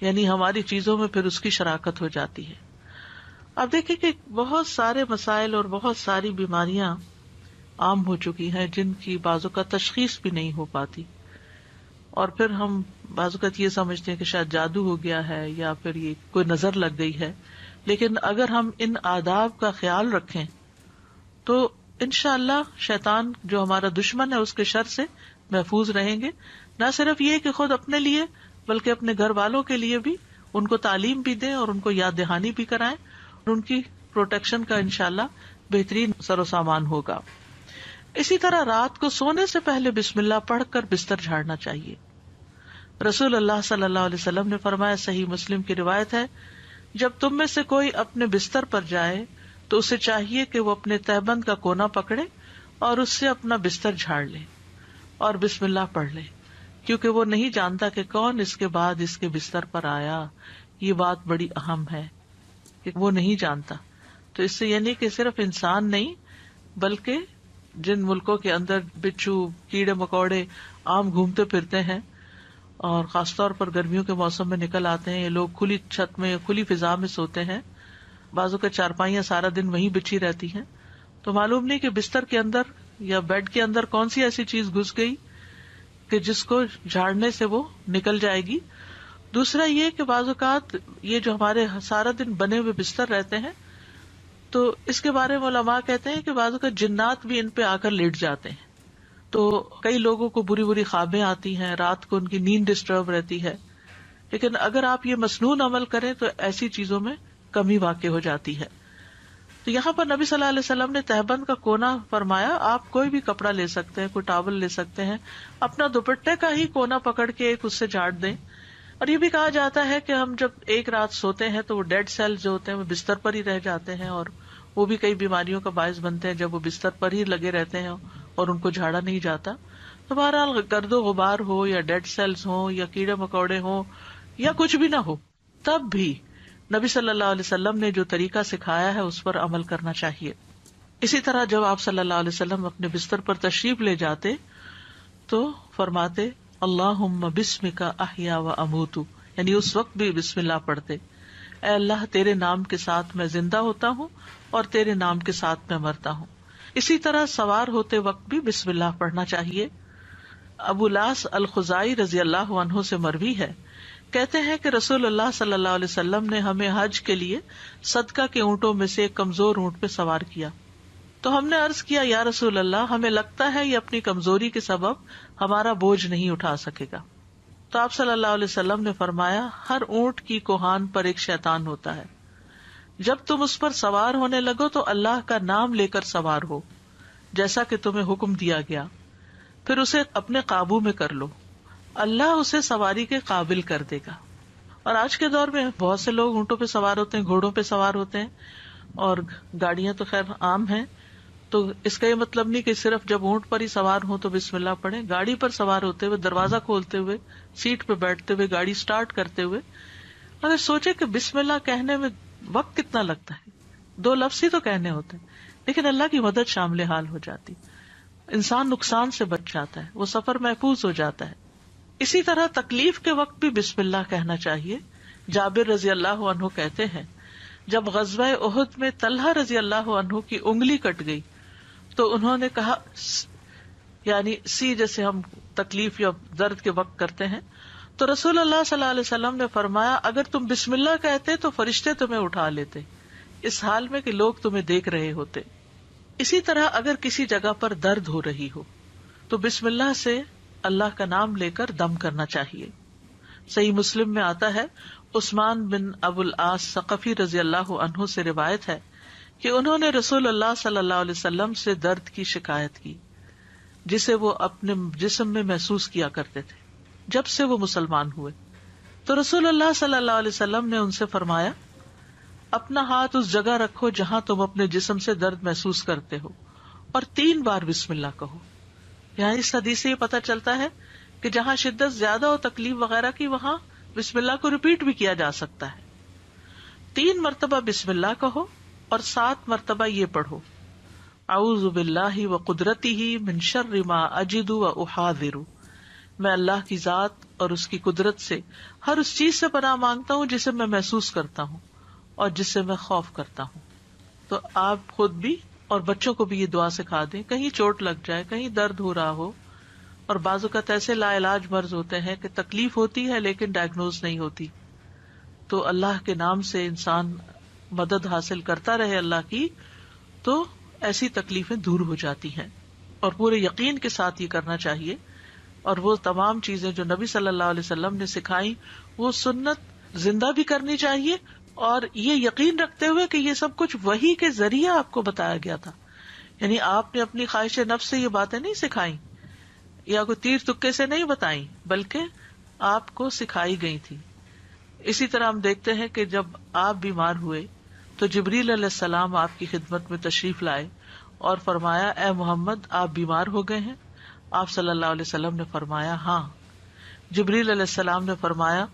یعنی ہماری چیزوں میں پھر اس کی شراکت ہو جاتی ہے. اب دیکھیں کہ بہت سارے مسائل اور بہت ساری بیماریاں عام ہو چکی ہیں جن کی بعض اوقات تشخیص بھی نہیں ہو پاتی، اور پھر ہم بعض اوقات یہ سمجھتے ہیں کہ شاید جادو ہو گیا ہے یا پھر یہ کوئی نظر لگ گئی ہے. لیکن اگر ہم ان آداب کا خیال رکھیں تو انشاءاللہ شیطان جو ہمارا دشمن ہے اس کے شر سے محفوظ رہیں گے. نہ صرف یہ کہ خود اپنے لیے بلکہ اپنے گھر والوں کے لیے بھی ان کو تعلیم بھی دیں اور ان کو یاد دہانی بھی کرائیں، اور ان کی پروٹیکشن کا انشاءاللہ بہترین سر و سامان ہوگا. اسی طرح رات کو سونے سے پہلے بسم اللہ پڑھ کر بستر جھاڑنا چاہیے. رسول اللہ صلی اللہ علیہ وسلم نے فرمایا، صحیح مسلم کی روایت ہے، جب تم میں سے کوئی اپنے بستر پر جائے تو اسے چاہیے کہ وہ اپنے تہبند کا کونا پکڑے اور اس سے اپنا بستر جھاڑ لے اور بسم اللہ پڑھ لے، کیونکہ وہ نہیں جانتا کہ کون اس کے بعد اس کے بستر پر آیا. یہ بات بڑی اہم ہے کہ وہ نہیں جانتا. تو اس سے یعنی کہ صرف انسان نہیں بلکہ جن ملکوں کے اندر بچھو کیڑے مکوڑے عام گھومتے پھرتے ہیں اور خاص طور پر گرمیوں کے موسم میں نکل آتے ہیں، یہ لوگ کھلی چھت میں کھلی فضا میں سوتے ہیں، بازو کے چارپائیاں سارا دن وہیں بچھی رہتی ہیں، تو معلوم نہیں کہ بستر کے اندر یا بیڈ کے اندر کون سی ایسی چیز گھس گئی کہ جس کو جھاڑنے سے وہ نکل جائے گی. دوسرا یہ کہ بعض اوقات یہ جو ہمارے سارا دن بنے ہوئے بستر رہتے ہیں تو اس کے بارے میں علماء کہتے ہیں کہ بعض اوقات جنات بھی ان پہ آ کر لیٹ جاتے ہیں. تو کئی لوگوں کو بری بری خوابیں آتی ہیں، رات کو ان کی نیند ڈسٹرب رہتی ہے. لیکن اگر آپ یہ مسنون عمل کریں تو ایسی چیزوں میں کمی واقع ہو جاتی ہے. تو یہاں پر نبی صلی اللہ علیہ وسلم نے تہبند کا کونا فرمایا. آپ کوئی بھی کپڑا لے سکتے ہیں، کوئی ٹاول لے سکتے ہیں، اپنا دوپٹے کا ہی کونا پکڑ کے ایک اس سے جھاڑ دیں. اور یہ بھی کہا جاتا ہے کہ ہم جب ایک رات سوتے ہیں تو وہ ڈیڈ سیل جو ہوتے ہیں وہ بستر پر ہی رہ جاتے ہیں، اور وہ بھی کئی بیماریوں کا باعث بنتے ہیں جب وہ بستر پر ہی لگے رہتے ہیں اور ان کو جھاڑا نہیں جاتا. تو بہرحال گرد و غبار ہو یا ڈیڈ سیلز ہوں یا کیڑے مکوڑے ہوں یا کچھ بھی نہ ہو، تب بھی نبی صلی اللہ علیہ وسلم نے جو طریقہ سکھایا ہے اس پر عمل کرنا چاہیے. اسی طرح جب آپ صلی اللہ علیہ وسلم اپنے بستر پر تشریف لے جاتے تو فرماتے اللہم بسمک احیا و اموت، یعنی اس وقت بھی بسم اللہ پڑھتے، اے اللہ تیرے نام کے ساتھ میں زندہ ہوتا ہوں اور تیرے نام کے ساتھ میں مرتا ہوں. اسی طرح سوار ہوتے وقت بھی بسم اللہ پڑھنا چاہیے. ابو لاس الخزائی رضی اللہ عنہ سے مروی ہے، کہتے ہیں کہ رسول اللہ صلی اللہ علیہ وسلم نے ہمیں حج کے لیے صدقہ کے اونٹوں میں سے ایک کمزور اونٹ پہ سوار کیا. تو ہم نے عرض کیا یا رسول اللہ، ہمیں لگتا ہے یہ اپنی کمزوری کے سبب ہمارا بوجھ نہیں اٹھا سکے گا. تو آپ صلی اللہ علیہ وسلم نے فرمایا ہر اونٹ کی کوہان پر ایک شیطان ہوتا ہے، جب تم اس پر سوار ہونے لگو تو اللہ کا نام لے کر سوار ہو جیسا کہ تمہیں حکم دیا گیا، پھر اسے اپنے قابو میں کر لو، اللہ اسے سواری کے قابل کر دے گا. اور آج کے دور میں بہت سے لوگ اونٹوں پہ سوار ہوتے ہیں، گھوڑوں پہ سوار ہوتے ہیں، اور گاڑیاں تو خیر عام ہیں. تو اس کا یہ مطلب نہیں کہ صرف جب اونٹ پر ہی سوار ہوں تو بسم اللہ پڑھیں. گاڑی پر سوار ہوتے ہوئے، دروازہ کھولتے ہوئے، سیٹ پہ بیٹھتے ہوئے، گاڑی سٹارٹ کرتے ہوئے اگر سوچے کہ بسم اللہ کہنے میں وقت کتنا لگتا ہے، 2 لفظ ہی تو کہنے ہوتے ہیں، لیکن اللہ کی مدد شامل حال ہو جاتی، انسان نقصان سے بچ جاتا ہے، وہ سفر محفوظ ہو جاتا ہے۔ اسی طرح تکلیف کے وقت بھی بسم اللہ کہنا چاہیے۔ جابر رضی اللہ عنہ کہتے ہیں جب غزوہ احد میں طلحہ رضی اللہ عنہ کی انگلی کٹ گئی تو انہوں نے کہا، یعنی سی جیسے ہم تکلیف یا درد کے وقت کرتے ہیں، تو رسول اللہ صلی اللہ علیہ وسلم نے فرمایا اگر تم بسم اللہ کہتے تو فرشتے تمہیں اٹھا لیتے، اس حال میں کہ لوگ تمہیں دیکھ رہے ہوتے۔ اسی طرح اگر کسی جگہ پر درد ہو رہی ہو تو بسم اللہ سے اللہ کا نام لے کر دم کرنا چاہیے۔ صحیح مسلم میں آتا ہے، عثمان بن ابو العاص ثقفی رضی اللہ عنہ سے روایت ہے کہ انہوں نے رسول اللہ صلی اللہ علیہ وسلم سے درد کی شکایت کی جسے وہ اپنے جسم میں محسوس کیا کرتے تھے جب سے وہ مسلمان ہوئے، تو رسول اللہ صلی اللہ علیہ وسلم نے ان سے فرمایا اپنا ہاتھ اس جگہ رکھو جہاں تم اپنے جسم سے درد محسوس کرتے ہو اور 3 بار بسم اللہ کہو۔ یہاں اس حدیث سے یہ پتہ چلتا ہے کہ جہاں شدت زیادہ ہو تکلیف وغیرہ کی وہاں بسم اللہ کو ریپیٹ بھی کیا جا سکتا ہے۔ 3 مرتبہ بسم اللہ کہو اور 7 مرتبہ یہ پڑھو، اعوذ باللہ وقدرتہ من شر ما اجد واحاذر، میں اللہ کی ذات اور اس کی قدرت سے ہر اس چیز سے پناہ مانگتا ہوں جسے میں محسوس کرتا ہوں اور جس سے میں خوف کرتا ہوں۔ تو آپ خود بھی اور بچوں کو بھی یہ دعا سکھا دیں، کہیں چوٹ لگ جائے، کہیں درد ہو رہا ہو، اور بعض اوقات ایسے لا علاج مرض ہوتے ہیں کہ تکلیف ہوتی ہے لیکن ڈائگنوز نہیں ہوتی، تو اللہ کے نام سے انسان مدد حاصل کرتا رہے اللہ کی، تو ایسی تکلیفیں دور ہو جاتی ہیں۔ اور پورے یقین کے ساتھ یہ کرنا چاہیے، اور وہ تمام چیزیں جو نبی صلی اللہ علیہ وسلم نے سکھائی وہ سنت زندہ بھی کرنی چاہیے، اور یہ یقین رکھتے ہوئے کہ یہ سب کچھ وحی کے ذریعے آپ کو بتایا گیا تھا، یعنی آپ نے اپنی خواہش نفس سے یہ باتیں نہیں سکھائیں یا کوئی تیر تکے سے نہیں بتائیں، بلکہ آپ کو سکھائی گئی تھی۔ اسی طرح ہم دیکھتے ہیں کہ جب آپ بیمار ہوئے تو جبریل علیہ السلام آپ کی خدمت میں تشریف لائے اور فرمایا اے محمد آپ بیمار ہو گئے ہیں؟ آپ صلی اللہ علیہ وسلم نے فرمایا ہاں۔ جبریل علیہ السلام نے فرمایا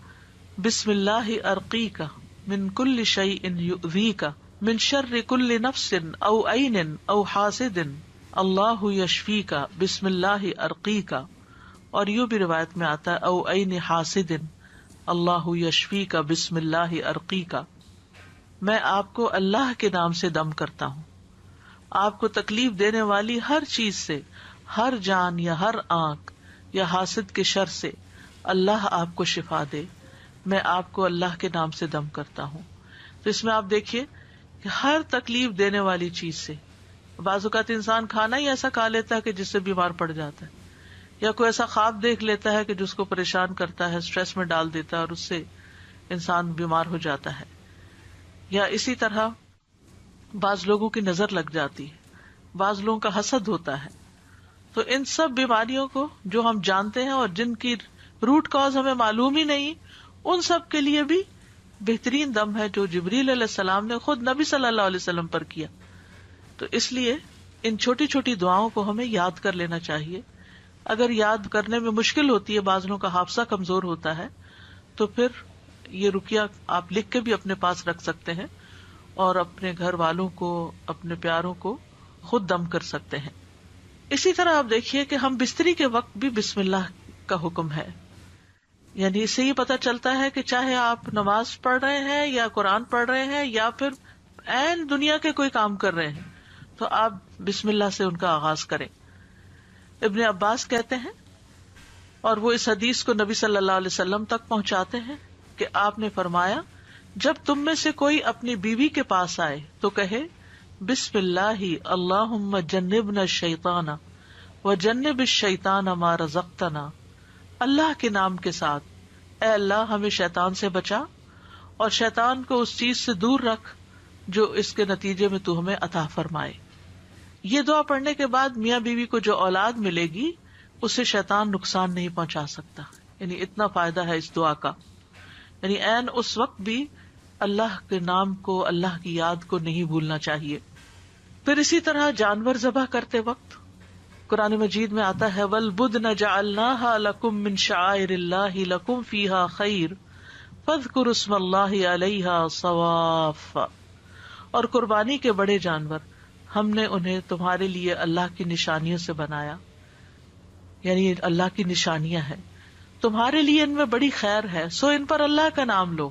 بسم اللہ ارقیک من کل شیء یؤذیک من شر کل نفس او عین او حاسد اللہ یشفیک بسم اللہ ارقیک، اور یوں بھی روایت میں آتا ہے او عین حاسد اللہ یشفیک بسم اللہ ارقیک، میں آپ کو اللہ کے نام سے دم کرتا ہوں، آپ کو تکلیف دینے والی ہر چیز سے، ہر جان یا ہر آنکھ یا حاسد کے شر سے اللہ آپ کو شفا دے، میں آپ کو اللہ کے نام سے دم کرتا ہوں۔ تو اس میں آپ دیکھیے کہ ہر تکلیف دینے والی چیز سے، بعض اوقات انسان کھانا ہی ایسا کھا لیتا ہے کہ جس سے بیمار پڑ جاتا ہے، یا کوئی ایسا خواب دیکھ لیتا ہے کہ جس کو پریشان کرتا ہے، اسٹریس میں ڈال دیتا ہے اور اس سے انسان بیمار ہو جاتا ہے، یا اسی طرح بعض لوگوں کی نظر لگ جاتی ہے، بعض لوگوں کا حسد ہوتا ہے۔ تو ان سب بیماریوں کو جو ہم جانتے ہیں اور جن کی روٹ کاز ہمیں معلوم ہی نہیں، ان سب کے لیے بھی بہترین دم ہے جو جبریل علیہ السلام نے خود نبی صلی اللہ علیہ وسلم پر کیا۔ تو اس لیے ان چھوٹی چھوٹی دعاؤں کو ہمیں یاد کر لینا چاہیے۔ اگر یاد کرنے میں مشکل ہوتی ہے، بعض لوگوں کا حافظہ کمزور ہوتا ہے، تو پھر یہ رقیہ آپ لکھ کے بھی اپنے پاس رکھ سکتے ہیں اور اپنے گھر والوں کو، اپنے پیاروں کو خود دم کر سکتے ہیں۔ اسی طرح آپ دیکھیے کہ ہم بستری کے وقت بھی بسم اللہ کا حکم ہے، یعنی اس سے یہ پتہ چلتا ہے کہ چاہے آپ نماز پڑھ رہے ہیں یا قرآن پڑھ رہے ہیں یا پھر عین دنیا کے کوئی کام کر رہے ہیں، تو آپ بسم اللہ سے ان کا آغاز کریں۔ ابن عباس کہتے ہیں، اور وہ اس حدیث کو نبی صلی اللہ علیہ وسلم تک پہنچاتے ہیں کہ آپ نے فرمایا جب تم میں سے کوئی اپنی بیوی کے پاس آئے تو کہے بسم اللہ اللہم جنبنا الشیطان وجنب الشیطان ما رزقتنا، اللہ کے نام کے ساتھ اے اللہ ہمیں شیطان سے بچا اور شیطان کو اس چیز سے دور رکھ جو اس کے نتیجے میں تو ہمیں عطا فرمائے۔ یہ دعا پڑھنے کے بعد میاں بیوی کو جو اولاد ملے گی اسے شیطان نقصان نہیں پہنچا سکتا، یعنی اتنا فائدہ ہے اس دعا کا، یعنی عین اس وقت بھی اللہ کے نام کو، اللہ کی یاد کو نہیں بھولنا چاہیے۔ پھر اسی طرح جانور ذبح کرتے وقت قرآن مجید میں آتا ہے وَالْبُدْنَ جَعَلْنَاهَا لَكُم مِّن شَعَائِرِ اللَّهِ لَكُم فِيهَا خَيْرٌ فاذکروا اسم اللہ علیہا صواف، اور قربانی کے بڑے جانور ہم نے انہیں تمہارے لیے اللہ کی نشانیوں سے بنایا، یعنی اللہ کی نشانیاں ہیں، تمہارے لیے ان میں بڑی خیر ہے، سو ان پر اللہ کا نام لو،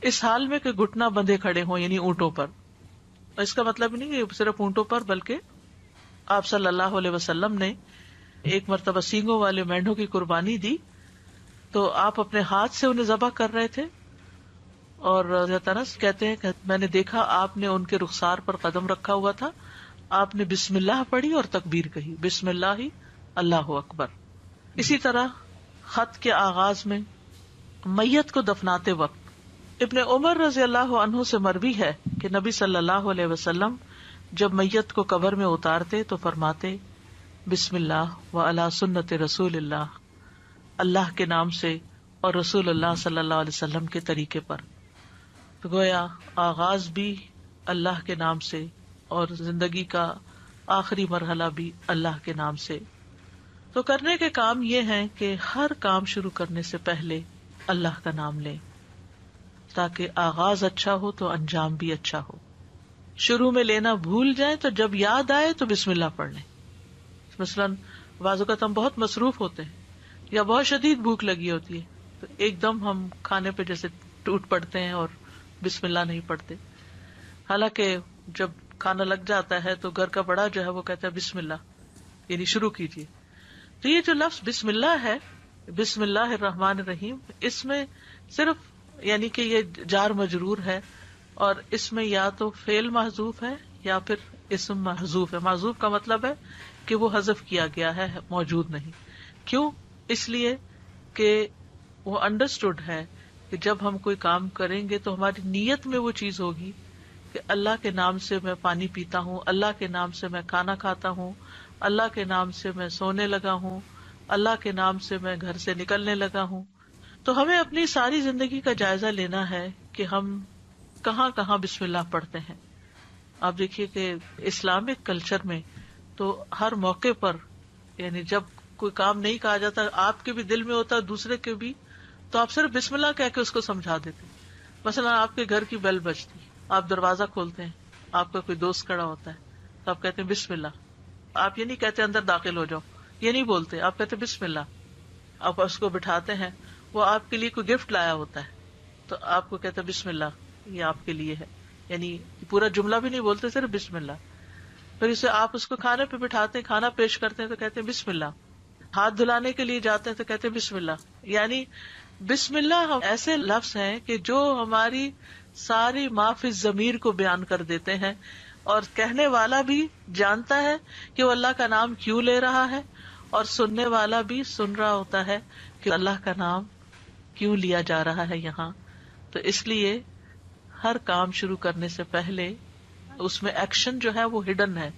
اس حال میں کہ گھٹنا بندھے کھڑے ہوں، یعنی اونٹوں پر۔ اس کا مطلب نہیں کہ صرف اونٹوں پر، بلکہ آپ صلی اللہ علیہ وسلم نے ایک مرتبہ سینگوں والے مینڈوں کی قربانی دی تو آپ اپنے ہاتھ سے انہیں ذبح کر رہے تھے، اور حضرت انس کہتے ہیں کہ میں نے دیکھا آپ نے ان کے رخسار پر قدم رکھا ہوا تھا، آپ نے بسم اللہ پڑھی اور تکبیر کہی، بسم اللہ اللہ اکبر۔ اسی طرح خط کے آغاز میں میت کو دفناتے وقت ابن عمر رضی اللہ عنہ سے مروی ہے کہ نبی صلی اللہ علیہ وسلم جب میت کو قبر میں اتارتے تو فرماتے بسم اللہ وعلی سنت رسول اللہ، اللہ کے نام سے اور رسول اللہ صلی اللہ علیہ وسلم کے طریقے پر۔ تو گویا آغاز بھی اللہ کے نام سے اور زندگی کا آخری مرحلہ بھی اللہ کے نام سے۔ تو کرنے کے کام یہ ہیں کہ ہر کام شروع کرنے سے پہلے اللہ کا نام لیں، تاکہ آغاز اچھا ہو تو انجام بھی اچھا ہو۔ شروع میں لینا بھول جائیں تو جب یاد آئے تو بسم اللہ پڑھ لیں۔ مثلاً بعض اوقات ہم بہت مصروف ہوتے ہیں یا بہت شدید بھوک لگی ہوتی ہے تو ایک دم ہم کھانے پہ جیسے ٹوٹ پڑتے ہیں اور بسم اللہ نہیں پڑھتے، حالانکہ جب کھانا لگ جاتا ہے تو گھر کا بڑا جو ہے وہ کہتا ہے بسم اللہ، یعنی شروع کیجیے۔ تو یہ جو لفظ بسم اللہ ہے، بسم اللہ الرحمن الرحیم، اس میں صرف یعنی کہ یہ جار مجرور ہے، اور اس میں یا تو فعل محذوف ہے یا پھر اسم محذوف ہے۔ محذوف کا مطلب ہے کہ وہ حذف کیا گیا ہے، موجود نہیں۔ کیوں؟ اس لیے کہ وہ انڈرسٹوڈ ہے کہ جب ہم کوئی کام کریں گے تو ہماری نیت میں وہ چیز ہوگی کہ اللہ کے نام سے میں پانی پیتا ہوں، اللہ کے نام سے میں کھانا کھاتا ہوں، اللہ کے نام سے میں سونے لگا ہوں، اللہ کے نام سے میں گھر سے نکلنے لگا ہوں۔ تو ہمیں اپنی ساری زندگی کا جائزہ لینا ہے کہ ہم کہاں کہاں بسم اللہ پڑھتے ہیں۔ آپ دیکھیے کہ اسلامک کلچر میں تو ہر موقع پر، یعنی جب کوئی کام نہیں کہا جاتا، آپ کے بھی دل میں ہوتا ہے دوسرے کے بھی، تو آپ صرف بسم اللہ کہہ کے اس کو سمجھا دیتے۔ مثلا آپ کے گھر کی بیل بجتی، آپ دروازہ کھولتے ہیں، آپ کا کوئی دوست کھڑا ہوتا ہے تو آپ کہتے ہیں بسم اللہ۔ آپ یہ نہیں کہتے اندر داخل ہو جاؤ، یہ نہیں بولتے، آپ کہتے بسم اللہ۔ آپ اس کو بٹھاتے ہیں، وہ آپ کے لیے کوئی گفٹ لایا ہوتا ہے تو آپ کو کہتے بسم اللہ، یہ آپ کے لیے ہے، یعنی پورا جملہ بھی نہیں بولتے، صرف بسم اللہ۔ پھر اسے آپ اس کو کھانے پہ بٹھاتے ہیں، کھانا پیش کرتے ہیں تو کہتے ہیں بسم اللہ۔ ہاتھ دھلانے کے لیے جاتے ہیں تو کہتے ہیں بسم اللہ۔ یعنی بسم اللہ ایسے لفظ ہیں کہ جو ہماری ساری ما فی الضمیر کو بیان کر دیتے ہیں، اور کہنے والا بھی جانتا ہے کہ وہ اللہ کا نام کیوں لے رہا ہے، اور سننے والا بھی سن رہا ہوتا ہے کہ اللہ کا نام کیوں لیا جا رہا ہے یہاں۔ تو اس لیے ہر کام شروع کرنے سے پہلے اس میں ایکشن جو ہے وہ ہڈن ہے،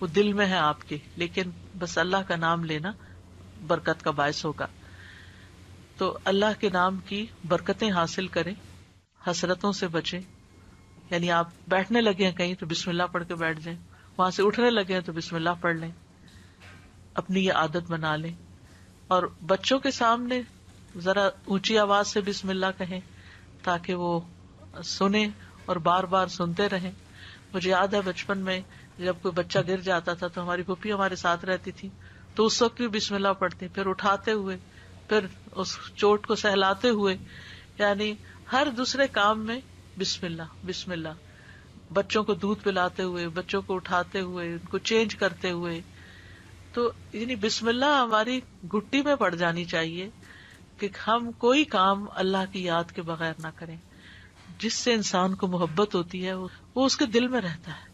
وہ دل میں ہے آپ کے، لیکن بس اللہ کا نام لینا برکت کا باعث ہوگا۔ تو اللہ کے نام کی برکتیں حاصل کریں، حسرتوں سے بچیں، یعنی آپ بیٹھنے لگے ہیں کہیں تو بسم اللہ پڑھ کے بیٹھ جائیں، وہاں سے اٹھنے لگے ہیں تو بسم اللہ پڑھ لیں، اپنی یہ عادت بنا لیں۔ اور بچوں کے سامنے ذرا اونچی آواز سے بسم اللہ کہیں تاکہ وہ سنیں اور بار بار سنتے رہیں۔ مجھے یاد ہے بچپن میں جب کوئی بچہ گر جاتا تھا تو ہماری پھوپھی ہمارے ساتھ رہتی تھی، تو اس وقت بھی بسم اللہ پڑھتی، پھر اٹھاتے ہوئے، پھر اس چوٹ کو سہلاتے ہوئے، یعنی ہر دوسرے کام میں بسم اللہ بسم اللہ۔ بچوں کو دودھ پلاتے ہوئے، بچوں کو اٹھاتے ہوئے، ان کو چینج کرتے ہوئے، تو یعنی بسم اللہ ہماری گھٹی میں پڑ جانی چاہیے کہ ہم کوئی کام اللہ کی یاد کے بغیر نہ کریں۔ جس سے انسان کو محبت ہوتی ہے وہ اس کے دل میں رہتا ہے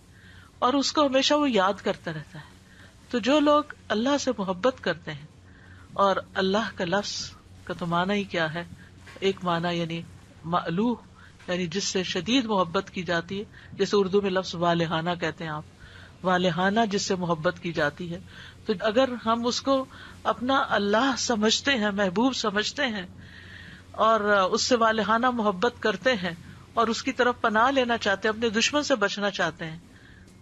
اور اس کو ہمیشہ وہ یاد کرتا رہتا ہے۔ تو جو لوگ اللہ سے محبت کرتے ہیں، اور اللہ کا لفظ کا تو معنی ہی کیا ہے، ایک معنی یعنی مألوہ، یعنی جس سے شدید محبت کی جاتی ہے، جیسے اردو میں لفظ والہانہ کہتے ہیں آپ، والہانہ جس سے محبت کی جاتی ہے۔ تو اگر ہم اس کو اپنا اللہ سمجھتے ہیں، محبوب سمجھتے ہیں، اور اس سے والہانہ محبت کرتے ہیں، اور اس کی طرف پناہ لینا چاہتے ہیں، اپنے دشمن سے بچنا چاہتے ہیں،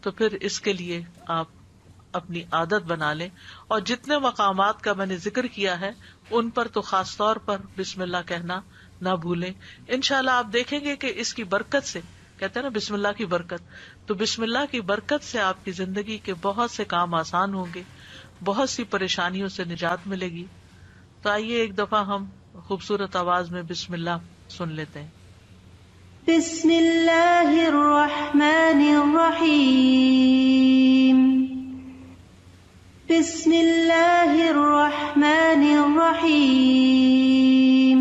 تو پھر اس کے لیے آپ اپنی عادت بنا لیں۔ اور جتنے مقامات کا میں نے ذکر کیا ہے ان پر تو خاص طور پر بسم اللہ کہنا نہ بھولیں. انشاءاللہ آپ دیکھیں گے کہ اس کی برکت سے، کہتے ہیں نا بسم اللہ کی برکت، تو بسم اللہ کی برکت سے آپ کی زندگی کے بہت سے کام آسان ہوں گے، بہت سی پریشانیوں سے نجات ملے گی. تو آئیے ایک دفعہ ہم خوبصورت آواز میں بسم اللہ سن لیتے ہیں. بسم اللہ الرحمن الرحیم. بسم اللہ الرحمن الرحیم.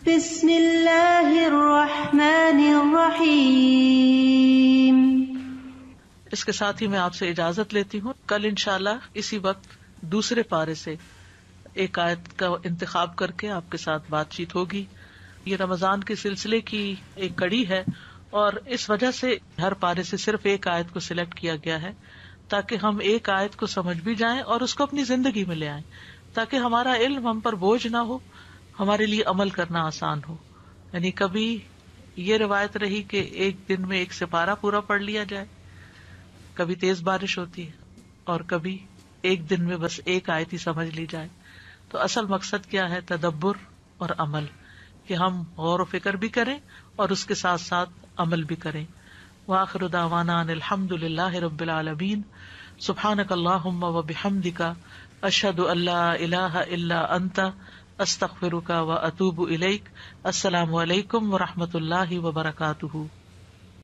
بسم اللہ الرحمن الرحیم. اس کے ساتھ ہی میں آپ سے اجازت لیتی ہوں. کل انشاءاللہ اسی وقت دوسرے پارے سے ایک آیت کا انتخاب کر کے آپ کے ساتھ بات چیت ہوگی. یہ رمضان کے سلسلے کی ایک کڑی ہے اور اس وجہ سے ہر پارے سے صرف ایک آیت کو سلیکٹ کیا گیا ہے تاکہ ہم ایک آیت کو سمجھ بھی جائیں اور اس کو اپنی زندگی میں لے آئیں، تاکہ ہمارا علم ہم پر بوجھ نہ ہو، ہمارے لیے عمل کرنا آسان ہو. یعنی کبھی یہ روایت رہی کہ ایک دن میں ایک سپارہ پورا پڑھ لیا جائے، کبھی تیز بارش ہوتی ہے اور کبھی ایک دن میں بس ایک آیت ہی سمجھ لی جائے. تو اصل مقصد کیا ہے؟ تدبر اور عمل، کہ ہم غور و فکر بھی کریں اور اس کے ساتھ ساتھ عمل بھی کریں. وآخر دعوانا ان الحمد للہ رب العالمین. سبحانک اللہم و بحمدک، اشہد ان لا الہ الا انت، استغفرک و اتوب الیک. السلام علیکم و رحمۃ اللہ وبرکاتہ.